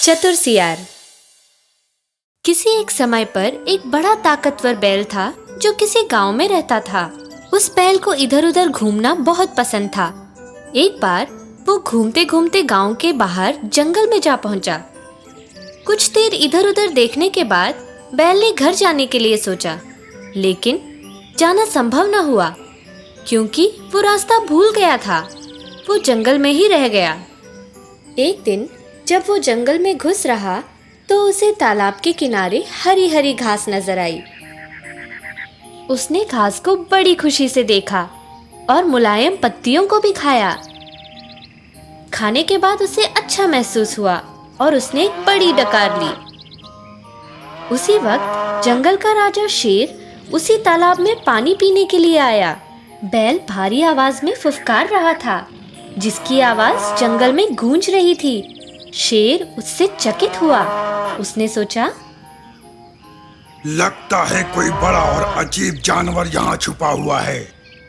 चतुर सियार। किसी एक समय पर एक बड़ा ताकतवर बैल था जो किसी गांव में रहता था। उस बैल को इधर उधर घूमना बहुत पसंद था। एक बार वो घूमते घूमते गांव के बाहर जंगल में जा पहुंचा। कुछ देर इधर उधर देखने के बाद बैल ने घर जाने के लिए सोचा, लेकिन जाना संभव न हुआ क्योंकि वो रास्ता भूल गया था। वो जंगल में ही रह गया। एक दिन जब वो जंगल में घुस रहा तो उसे तालाब के किनारे हरी हरी घास नजर आई। उसने घास को बड़ी खुशी से देखा और मुलायम पत्तियों को भी खाया। खाने के बाद उसे अच्छा महसूस हुआ और उसने एक बड़ी डकार ली। उसी वक्त जंगल का राजा शेर उसी तालाब में पानी पीने के लिए आया। बैल भारी आवाज में फुफकार रहा था, जिसकी आवाज जंगल में गूंज रही थी। शेर उससे चकित हुआ। उसने सोचा, लगता है कोई बड़ा और अजीब जानवर यहाँ छुपा हुआ है।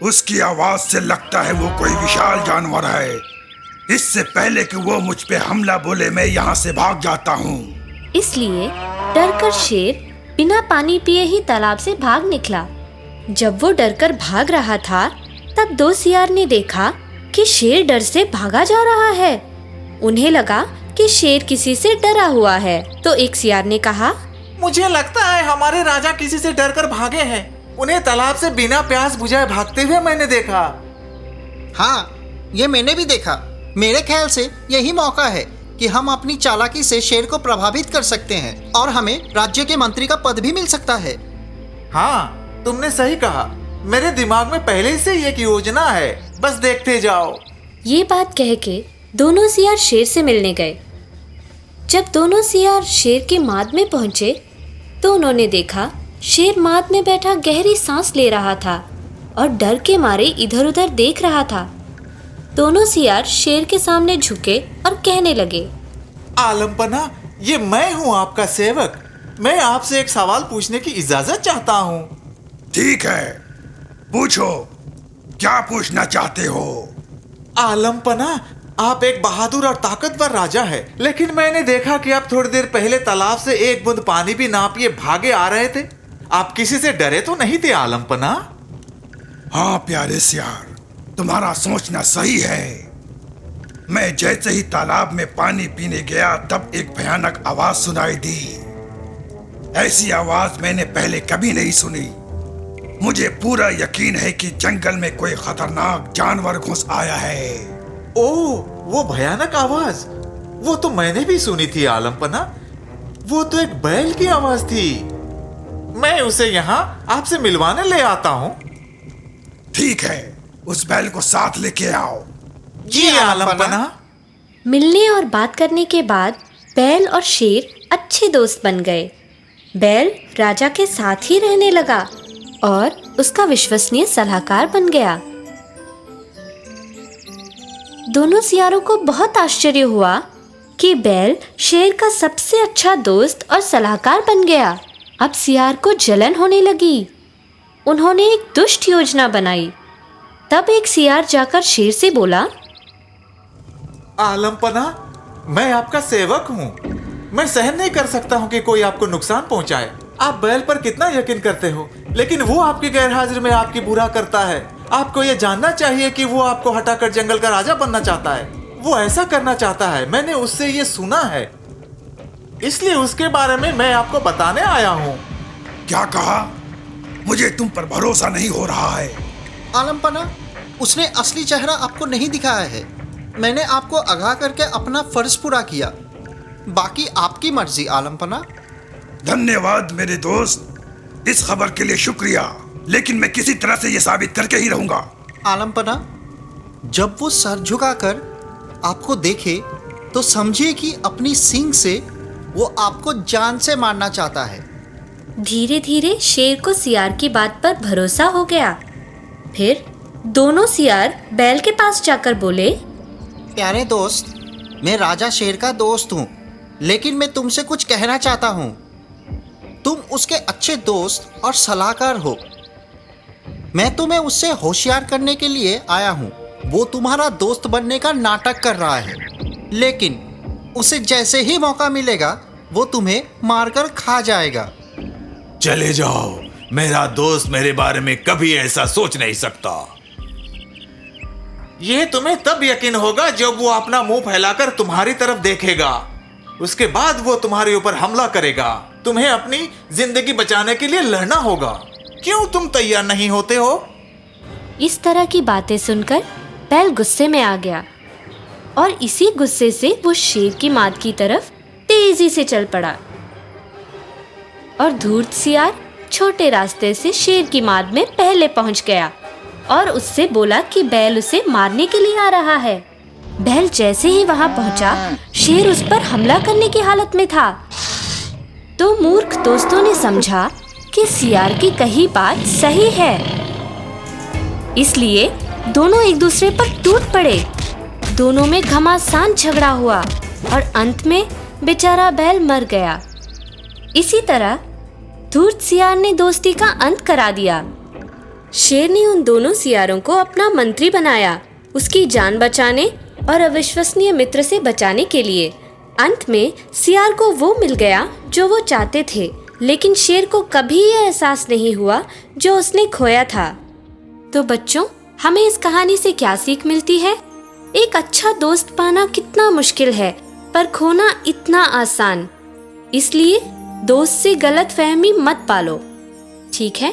उसकी आवाज से लगता है वो कोई विशाल जानवर है। इससे पहले कि वो मुझ पे हमला बोले मैं यहाँ से भाग जाता हूँ। इसलिए डरकर शेर बिना पानी पिए ही तालाब से भाग निकला। जब वो डरकर भाग रहा था तब दो सियार ने देखा कि शेर डर से भागा जा रहा है। उन्हें लगा कि शेर किसी से डरा हुआ है, तो एक सियार ने कहा, मुझे लगता है हमारे राजा किसी से डरकर भागे हैं। उन्हें तालाब से बिना प्यास बुझाए भागते हुए मैंने देखा। हाँ, ये मैंने भी देखा। मेरे ख्याल से यही मौका है कि हम अपनी चालाकी से शेर को प्रभावित कर सकते हैं और हमें राज्य के मंत्री का पद भी मिल सकता है। हाँ, तुमने सही कहा। मेरे दिमाग में पहले से एक योजना है, बस देखते जाओ। ये बात कह के दोनों सियार शेर से मिलने गए। जब दोनों सियार शेर के माद में पहुंचे तो उन्होंने देखा शेर माद में बैठा गहरी सांस ले रहा था और डर के मारे इधर उधर देख रहा था। दोनों सियार शेर के सामने झुके और कहने लगे, आलमपना, ये मैं हूँ आपका सेवक। मैं आपसे एक सवाल पूछने की इजाजत चाहता हूँ। ठीक है, पूछो, क्या पूछना चाहते हो? आलमपना, आप एक बहादुर और ताकतवर राजा है, लेकिन मैंने देखा कि आप थोड़ी देर पहले तालाब से एक बूंद पानी भी ना पिए भागे आ रहे थे। आप किसी से डरे तो नहीं थे आलमपना? हाँ प्यारे सियार, तुम्हारा सोचना सही है। मैं जैसे ही तालाब में पानी पीने गया तब एक भयानक आवाज सुनाई दी। ऐसी आवाज मैंने पहले कभी नहीं सुनी। मुझे पूरा यकीन है कि जंगल में कोई खतरनाक जानवर घुस आया है। ओह, वो भयानक आवाज, वो तो मैंने भी सुनी थी आलमपना। वो तो एक बैल की आवाज थी। मैं उसे यहाँ आपसे मिलवाने ले आता हूँ। ठीक है, उस बैल को साथ लेके आओ। जी आलमपना। मिलने और बात करने के बाद बैल और शेर अच्छे दोस्त बन गए। बैल राजा के साथ ही रहने लगा और उसका विश्वसनीय सलाहकार बन गया। दोनों सियारों को बहुत आश्चर्य हुआ कि बैल शेर का सबसे अच्छा दोस्त और सलाहकार बन गया। अब सियार को जलन होने लगी। उन्होंने एक दुष्ट योजना बनाई। तब एक सियार जाकर शेर से बोला, आलमपना, मैं आपका सेवक हूँ। मैं सहन नहीं कर सकता हूँ कि कोई आपको नुकसान पहुँचाए। आप बैल पर कितना यकीन करते हो, लेकिन वो आपकी गैरहाजिर में आपकी बुरा करता है। आपको ये जानना चाहिए कि वो आपको हटाकर जंगल का राजा बनना चाहता है। वो ऐसा करना चाहता है, मैंने उससे ये सुना है। इसलिए उसके बारे में मैं आपको बताने आया हूँ। क्या कहा? मुझे तुम पर भरोसा नहीं हो रहा है। आलमपना, उसने असली चेहरा आपको नहीं दिखाया है। मैंने आपको आगाह करके अपना फर्ज पूरा किया। बाकी आपकी मर्जी आलमपना। धन्यवाद मेरे दोस्त, इस खबर के लिए शुक्रिया, लेकिन मैं किसी तरह से ये साबित करके ही रहूंगा। आलमपना, जब वो सर झुकाकर आपको देखे तो समझिए कि अपनी सींग से वो आपको जान से मारना चाहता है। धीरे धीरे शेर को सियार की बात पर भरोसा हो गया। फिर दोनों सियार बैल के पास जाकर बोले, प्यारे दोस्त, मैं राजा शेर का दोस्त हूँ, लेकिन मैं तुमसे कुछ कहना चाहता हूँ। तुम उसके अच्छे दोस्त और सलाहकार हो। मैं तुम्हें उससे होशियार करने के लिए आया हूँ। वो तुम्हारा दोस्त बनने का नाटक कर रहा है, लेकिन उसे जैसे ही मौका मिलेगा वो तुम्हें मारकर खा जाएगा। चले जाओ, मेरा दोस्त मेरे बारे में कभी ऐसा सोच नहीं सकता। यह तुम्हें तब यकीन होगा जब वो अपना मुंह फैलाकर तुम्हारी तरफ देखेगा। उसके बाद वो तुम्हारे ऊपर हमला करेगा। तुम्हें अपनी जिंदगी बचाने के लिए लड़ना होगा। क्यों तुम तैयार नहीं होते हो? इस तरह की बातें सुनकर बैल गुस्से में आ गया और इसी गुस्से से वो शेर की माद की तरफ तेजी से चल पड़ा और धूर्त सियार छोटे रास्ते से शेर की माद में पहले पहुंच गया और उससे बोला कि बैल उसे मारने के लिए आ रहा है। बैल जैसे ही वहां पहुंचा, शेर उस पर हमला करने की हालत में था। तो मूर्ख दोस्तों ने समझा कि सियार की कही बात सही है, इसलिए दोनों एक दूसरे पर टूट पड़े। दोनों में घमासान झगड़ा हुआ और अंत में बेचारा बैल मर गया। इसी तरह धूर्त सियार ने दोस्ती का अंत करा दिया। शेर ने उन दोनों सियारों को अपना मंत्री बनाया, उसकी जान बचाने और अविश्वसनीय मित्र से बचाने के लिए। अंत में सियार को वो मिल गया जो वो चाहते थे, लेकिन शेर को कभी यह एहसास नहीं हुआ जो उसने खोया था। तो बच्चों, हमें इस कहानी से क्या सीख मिलती है? एक अच्छा दोस्त पाना कितना मुश्किल है, पर खोना इतना आसान। इसलिए दोस्त से गलत फहमी मत पालो, ठीक है?